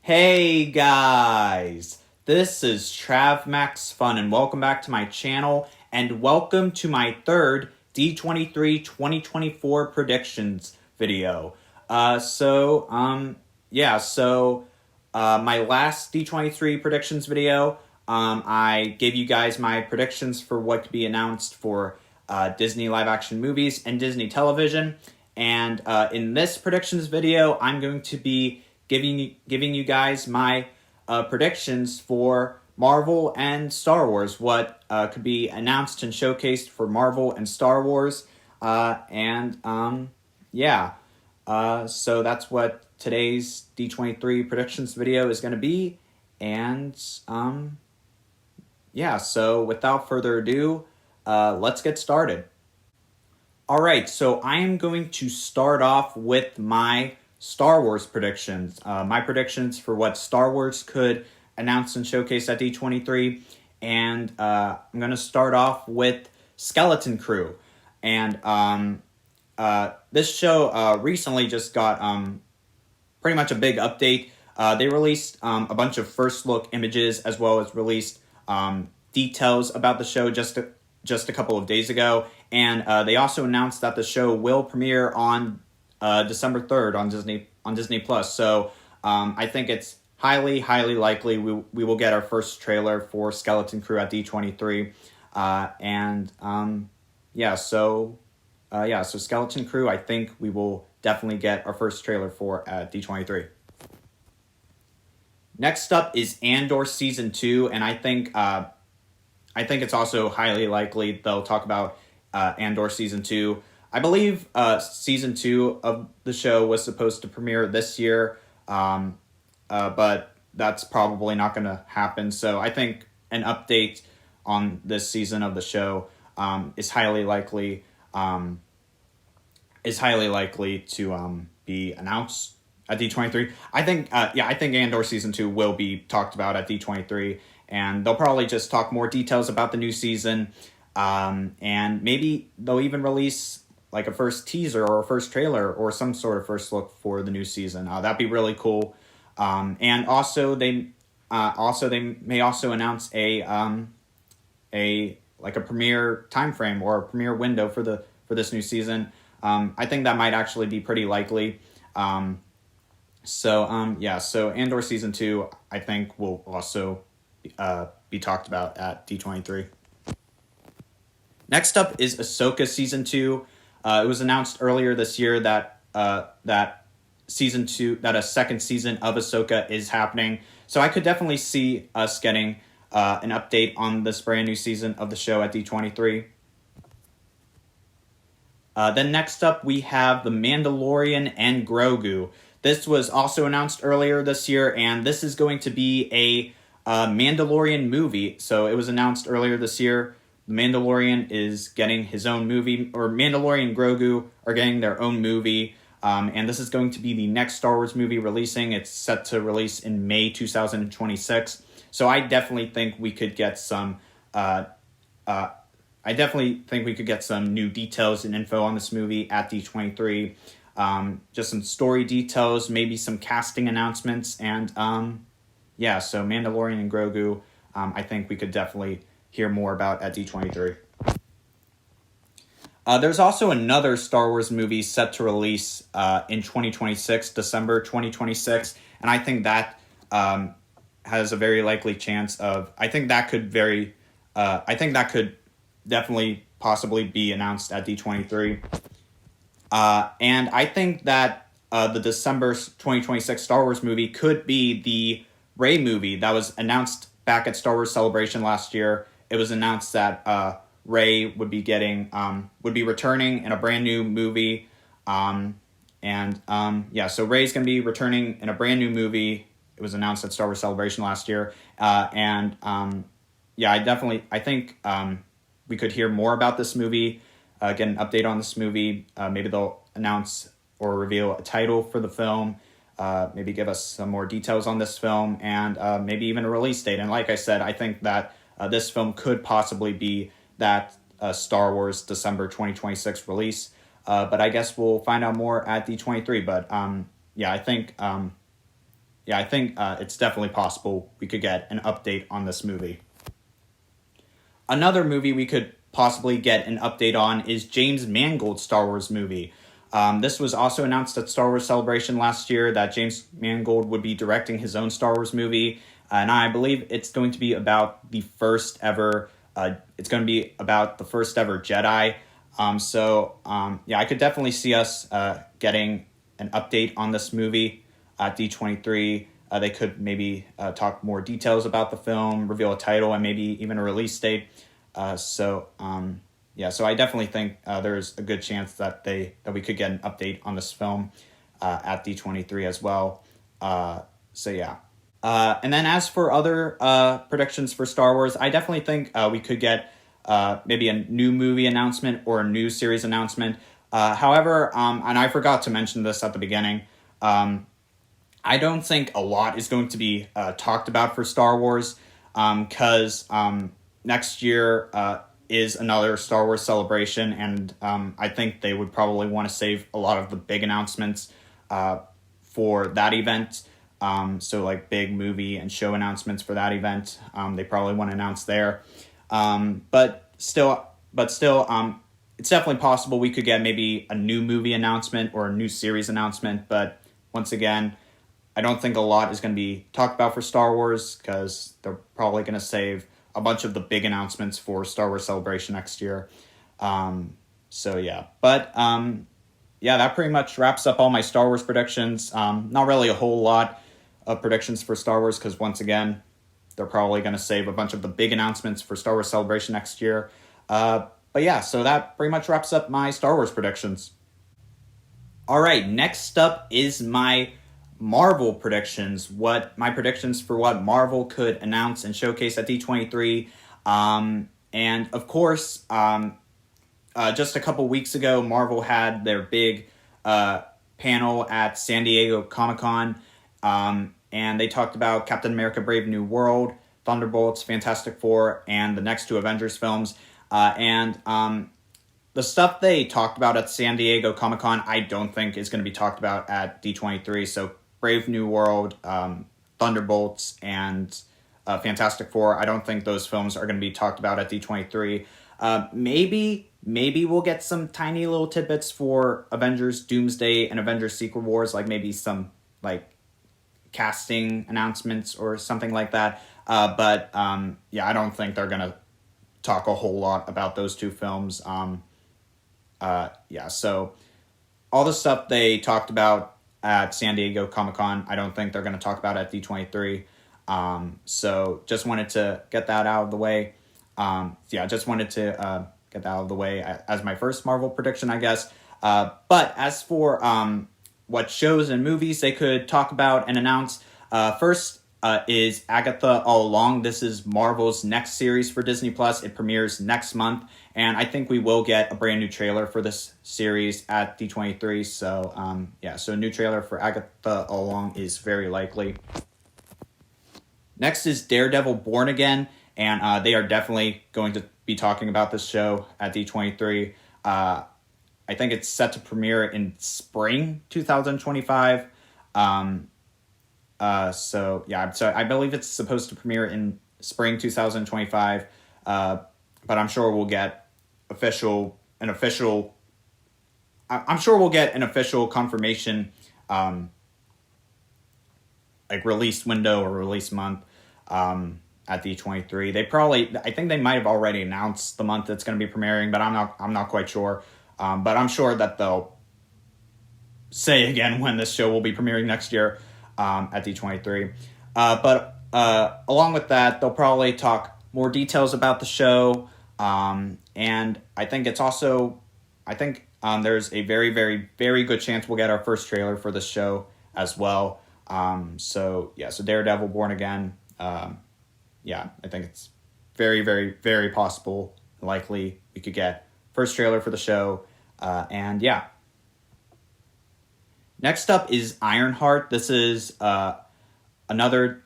Hey guys, this is Trav Fun and welcome back to my channel and welcome to my third D23 2024 predictions video. My last D23 predictions video, I gave you guys my predictions for what could be announced for Disney live action movies and Disney television. And in this predictions video, I'm going to be giving you guys my predictions for Marvel and Star Wars, what could be announced and showcased for Marvel and Star Wars. So that's what today's D23 predictions video is going to be. And so without further ado, let's get started. All right, so I am going to start off with my Star Wars predictions. My predictions for what Star Wars could announce and showcase at D23. And I'm going to start off with Skeleton Crew. And this show recently just got pretty much a big update. They released a bunch of first look images as well as released details about the show just a couple of days ago. And they also announced that the show will premiere on December 3rd on Disney Plus. So I think it's highly likely we will get our first trailer for Skeleton Crew at D23. So Skeleton Crew, I think we will definitely get our first trailer for at D23. Next up is Andor Season 2, and I think it's also highly likely they'll talk about Andor Season 2. I believe Season 2 of the show was supposed to premiere this year, but that's probably not going to happen. So I think an update on this season of the show is highly likely to be announced at D23. I think Andor Season 2 will be talked about at D23, and they'll probably just talk more details about the new season, and maybe they'll even release like a first teaser or a first trailer or some sort of first look for the new season. That'd be really cool. And also they may also announce a premiere time frame or a premiere window for this new season. I think that might actually be pretty likely. So Andor Season 2, I think, will also be talked about at D23. Next up is Ahsoka Season 2. It was announced earlier this year that a second season of Ahsoka is happening. So I could definitely see us getting an update on this brand new season of the show at D23. Then next up, we have The Mandalorian and Grogu. This was also announced earlier this year, and this is going to be a Mandalorian movie. So it was announced earlier this year. The Mandalorian is getting his own movie, or Mandalorian and Grogu are getting their own movie. And this is going to be the next Star Wars movie releasing. It's set to release in May 2026. So I definitely think we could get some new details and info on this movie at D23. Just some story details, maybe some casting announcements, and so Mandalorian and Grogu, I think we could definitely hear more about at D23. There's also another Star Wars movie set to release in 2026, December 2026, and I think that has a very likely chance of. I think that could definitely possibly be announced at D23. And I think that the December 2026 Star Wars movie could be the Rey movie that was announced back at Star Wars Celebration last year. It was announced that Rey would be returning in a brand new movie. So Rey's going to be returning in a brand new movie. It was announced at Star Wars Celebration last year. I think we could hear more about this movie, get an update on this movie. Maybe they'll announce or reveal a title for the film, maybe give us some more details on this film, and maybe even a release date. And like I said, I think that this film could possibly be that Star Wars December 2026 release. But I guess we'll find out more at D23. But I think yeah, I think it's definitely possible we could get an update on this movie. Another movie we could possibly get an update on is James Mangold's Star Wars movie. This was also announced at Star Wars Celebration last year that James Mangold would be directing his own Star Wars movie, and I believe it's going to be about the first ever. It's going to be about the first ever Jedi. Yeah, I could definitely see us getting an update on this movie at D23. They could maybe talk more details about the film, reveal a title, and maybe even a release date. So I definitely think there's a good chance that we could get an update on this film at D23 as well. And then as for other predictions for Star Wars, I definitely think we could get maybe a new movie announcement or a new series announcement. However, and I forgot to mention this at the beginning, I don't think a lot is going to be talked about for Star Wars because next year is another Star Wars celebration, and I think they would probably want to save a lot of the big announcements for that event. So like big movie and show announcements for that event, they probably want to announce there. But still, it's definitely possible we could get maybe a new movie announcement or a new series announcement. But once again, I don't think a lot is going to be talked about for Star Wars because they're probably going to save a bunch of the big announcements for Star Wars Celebration next year. That pretty much wraps up all my Star Wars predictions. Not really a whole lot of predictions for Star Wars because once again, they're probably going to save a bunch of the big announcements for Star Wars Celebration next year. So that pretty much wraps up my Star Wars predictions. All right, next up is my Marvel predictions. My predictions for what Marvel could announce and showcase at D23. And of course, just a couple weeks ago, Marvel had their big panel at San Diego Comic-Con. And they talked about Captain America Brave New World, Thunderbolts, Fantastic Four, and the next two Avengers films. The stuff they talked about at San Diego Comic-Con, I don't think is going to be talked about at D23. So Brave New World, Thunderbolts, and Fantastic Four, I don't think those films are going to be talked about at D23. Maybe we'll get some tiny little tidbits for Avengers Doomsday and Avengers Secret Wars, like maybe some like casting announcements or something like that. I don't think they're going to talk a whole lot about those two films. So all the stuff they talked about at San Diego Comic-Con, I don't think they're going to talk about at D23. So just wanted to get that out of the way. Just wanted to get that out of the way as my first Marvel prediction, I guess. But as for what shows and movies they could talk about and announce, first is Agatha All Along. This is Marvel's next series for Disney+. It premieres next month, and I think we will get a brand new trailer for this series at D23. So, so a new trailer for Agatha All Along is very likely. Next is Daredevil Born Again, and they are definitely going to be talking about this show at D23. I think it's set to premiere in spring 2025. I believe it's supposed to premiere in spring 2025. But I'm sure we'll get an official confirmation, like release window or release month, at D23. I think they might have already announced the month it's going to be premiering, but I'm not quite sure. But I'm sure that they'll say again when this show will be premiering next year at D23. Along with that, they'll probably talk more details about the show. And I think there's a very, very, very good chance we'll get our first trailer for this show as well. So Daredevil Born Again. I think it's very, very, very possible, likely we could get first trailer for the show. Next up is Ironheart. This is another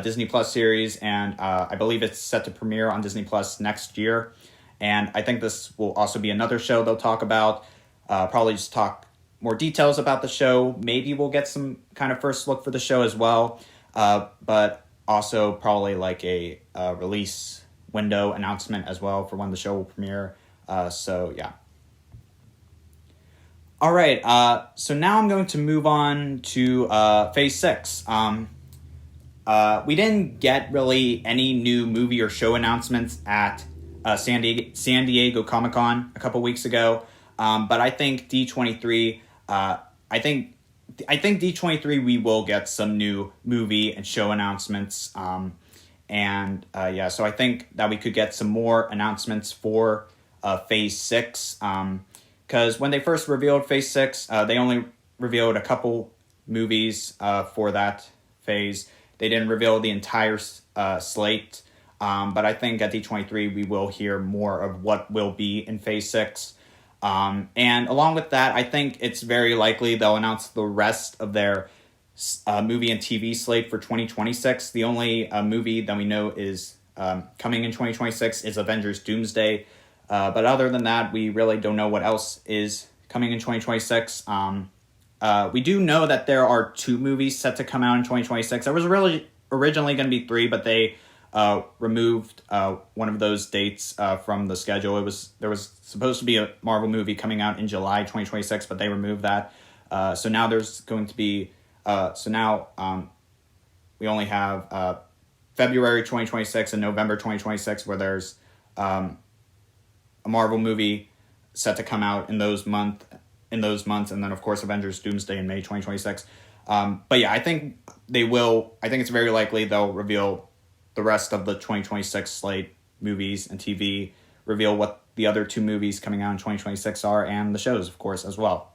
Disney Plus series, and I believe it's set to premiere on Disney Plus next year. And I think this will also be another show they'll talk about. Probably just talk more details about the show. Maybe we'll get some kind of first look for the show as well, but also probably like a release window announcement as well for when the show will premiere. So yeah. All right, so now I'm going to move on to Phase 6. We didn't get really any new movie or show announcements at San Diego Comic-Con a couple weeks ago, but I think D23, I think D23 we will get some new movie and show announcements, so I think that we could get some more announcements for Phase 6, because when they first revealed Phase 6, they only revealed a couple movies for that phase. They didn't reveal the entire slate, but I think at D23 we will hear more of what will be in Phase 6. And along with that, I think it's very likely they'll announce the rest of their movie and TV slate for 2026. The only movie that we know is coming in 2026 is Avengers Doomsday. But other than that, we really don't know what else is coming in 2026. We do know that there are 2 movies set to come out in 2026. There was really originally going to be 3, but they removed one of those dates from the schedule. There was supposed to be a Marvel movie coming out in July 2026, but they removed that. So now there's going to be we only have February 2026 and November 2026, where there's a Marvel movie set to come out in those months, and then of course Avengers Doomsday in May 2026. But yeah, I think it's very likely they'll reveal the rest of the 2026 slate, movies and TV, reveal what the other 2 movies coming out in 2026 are, and the shows, of course, as well.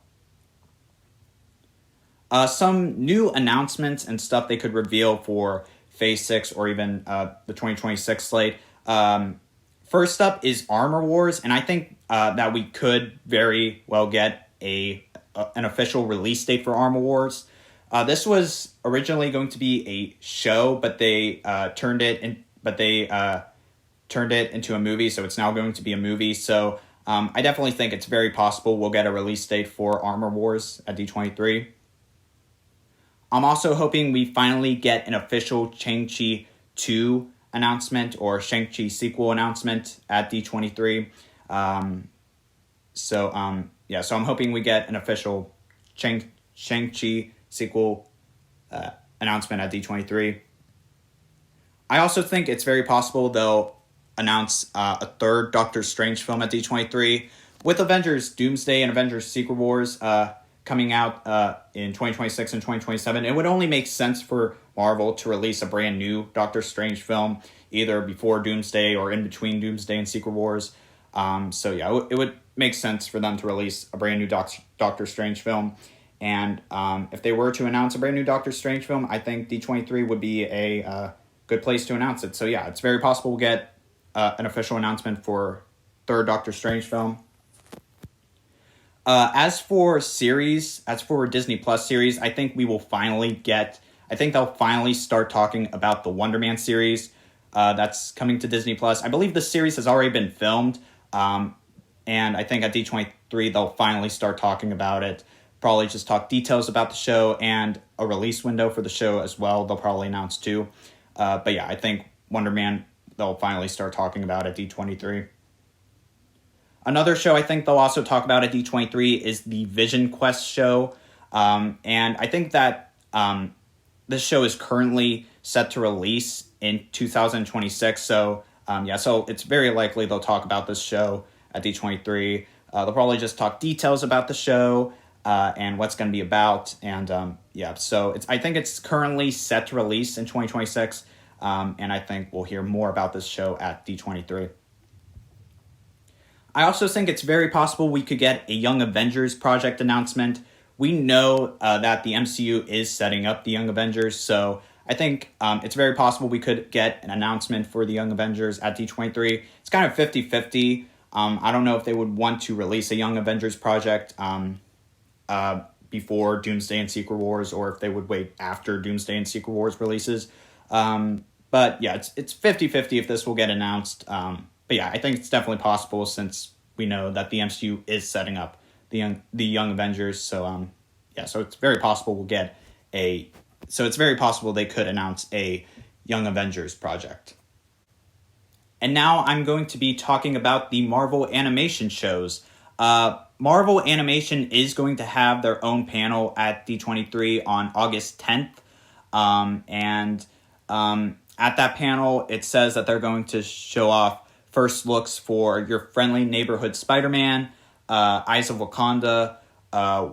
Some new announcements and stuff they could reveal for Phase 6 or even the 2026 slate. First up is Armor Wars, and I think that we could very well get an official release date for Armor Wars. This was originally going to be a show, but they turned it into a movie, so it's now going to be a movie. So I definitely think it's very possible we'll get a release date for Armor Wars at D23. I'm also hoping we finally get an official Shang-Chi 2 announcement or Shang-Chi sequel announcement at D23. So I'm hoping we get an official Shang-Chi sequel announcement at D23. I also think it's very possible they'll announce a third Doctor Strange film at D23, with Avengers Doomsday and Avengers Secret Wars coming out in 2026 and 2027. It would only make sense for Marvel to release a brand new Doctor Strange film either before Doomsday or in between Doomsday and Secret Wars. It would make sense for them to release a brand new Doctor Strange film. And if they were to announce a brand new Doctor Strange film, I think D23 would be a good place to announce it. So yeah, it's very possible we'll get an official announcement for third Doctor Strange film. As for Disney Plus series, I think they'll finally start talking about the Wonder Man series that's coming to Disney Plus. I believe the series has already been filmed, and I think at D23 they'll finally start talking about it. Probably just talk details about the show and a release window for the show as well. They'll probably announce too. But yeah, I think Wonder Man, they'll finally start talking about at D23. Another show I think they'll also talk about at D23 is the Vision Quest show. And I think that this show is currently set to release in 2026. So it's very likely they'll talk about this show at D23. They'll probably just talk details about the show and what's going to be about. And I think it's currently set to release in 2026. And I think we'll hear more about this show at D23. I also think it's very possible we could get a Young Avengers project announcement. We know that the MCU is setting up the Young Avengers, so I think it's very possible we could get an announcement for the Young Avengers at D23. It's kind of 50-50. I don't know if they would want to release a Young Avengers project before Doomsday and Secret Wars, or if they would wait after Doomsday and Secret Wars releases. But yeah, it's 50-50 if this will get announced. But yeah, I think it's definitely possible since we know that the MCU is setting up the Young Avengers. So yeah, so it's very possible we'll get a. So it's very possible they could announce a Young Avengers project. And now I'm going to be talking about the Marvel animation shows. Marvel Animation is going to have their own panel at D23 on August 10th. At that panel, it says that they're going to show off first looks for Your Friendly Neighborhood Spider-Man, Eyes of Wakanda,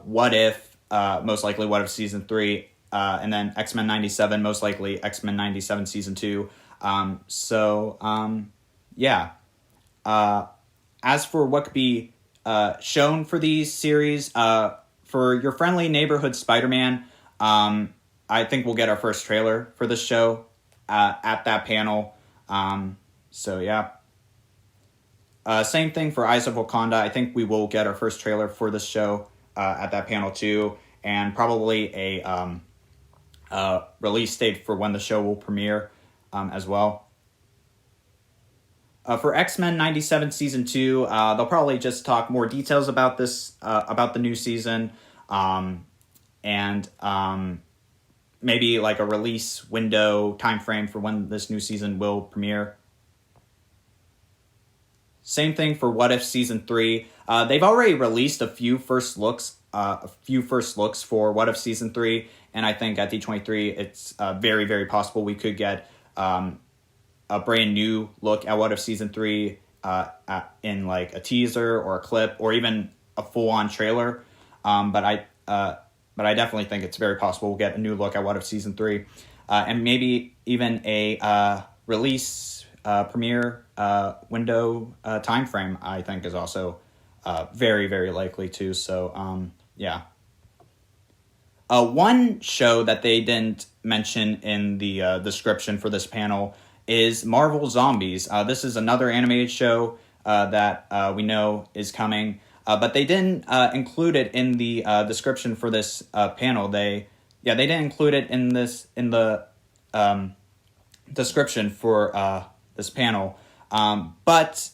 What If, most likely What If Season 3, and then X-Men 97, most likely X-Men 97 Season 2. Yeah. As for what could be shown for these series, for Your Friendly Neighborhood Spider-Man, I think we'll get our first trailer for the show at that panel. Yeah. Same thing for Eyes of Wakanda. I think we will get our first trailer for this show at that panel too, and probably a release date for when the show will premiere as well. For X-Men 97 Season 2, they'll probably just talk more details about this, about the new season, and maybe like a release window time frame for when this new season will premiere. Same thing for What If Season 3. They've already released a few first looks for What If Season 3, and I think at D23 it's very, very possible we could get a brand new look at What If Season 3 in like a teaser or a clip or even a full-on trailer. But I definitely think it's very possible we'll get a new look at What If Season 3. And maybe even a release premiere window time frame, I think is also very, very likely too. So, yeah. One show that they didn't mention in the description for this panel is Marvel Zombies. This is another animated show that we know is coming, but they didn't include it in the description for this panel. They didn't include it in the description for this panel, but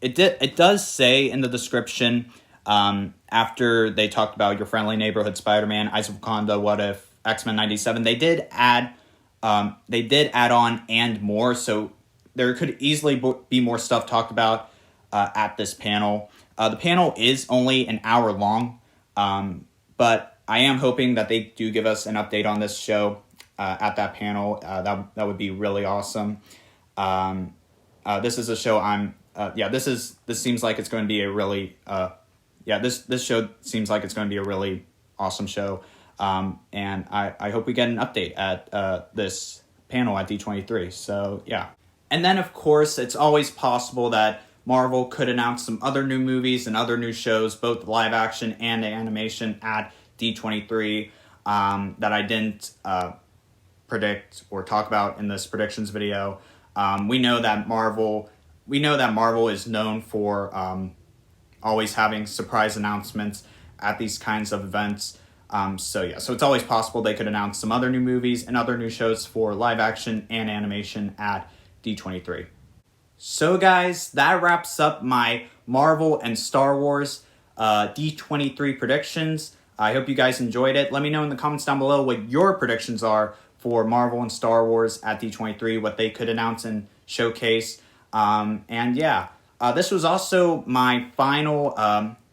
it does say in the description, after they talked about Your Friendly Neighborhood Spider-Man, Eyes of Wakanda, What If, X-Men 97, they did add on and more, so there could easily be more stuff talked about at this panel. The panel is only an hour long, but I am hoping that they do give us an update on this show at that panel. That would be really awesome. This is a show this seems like it's going to be a really this show seems like it's going to be a really awesome show. And I hope we get an update at this panel at D23. So, yeah. And then, of course, it's always possible that Marvel could announce some other new movies and other new shows, both live action and animation, at D23 that I didn't predict or talk about in this predictions video. We know that Marvel is known for always having surprise announcements at these kinds of events. So it's always possible they could announce some other new movies and other new shows for live action and animation at D23. So guys, that wraps up my Marvel and Star Wars D23 predictions. I hope you guys enjoyed it. Let me know in the comments down below what your predictions are for Marvel and Star Wars at D23, what they could announce and showcase. This was also my final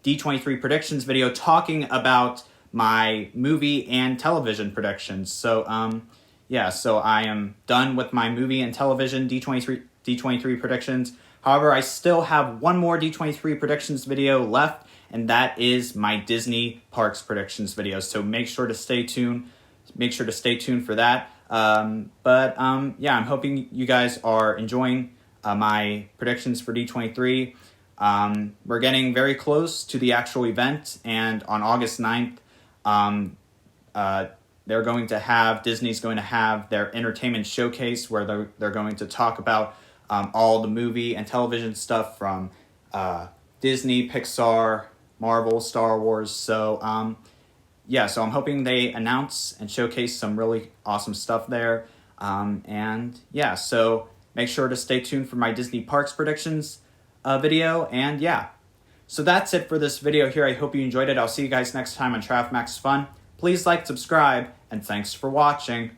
D23 predictions video talking about my movie and television predictions. So I am done with my movie and television D23 predictions. However, I still have one more D23 predictions video left, and that is my Disney Parks predictions video. So make sure to stay tuned. Make sure to stay tuned for that. I'm hoping you guys are enjoying my predictions for D23. We're getting very close to the actual event, and on August 9th, Disney's going to have their entertainment showcase where they're going to talk about all the movie and television stuff from Disney, Pixar, Marvel, Star Wars. So I'm hoping they announce and showcase some really awesome stuff there. So make sure to stay tuned for my Disney Parks predictions video. So that's it for this video here. I hope you enjoyed it. I'll see you guys next time on Max Fun. Please like, subscribe, and thanks for watching.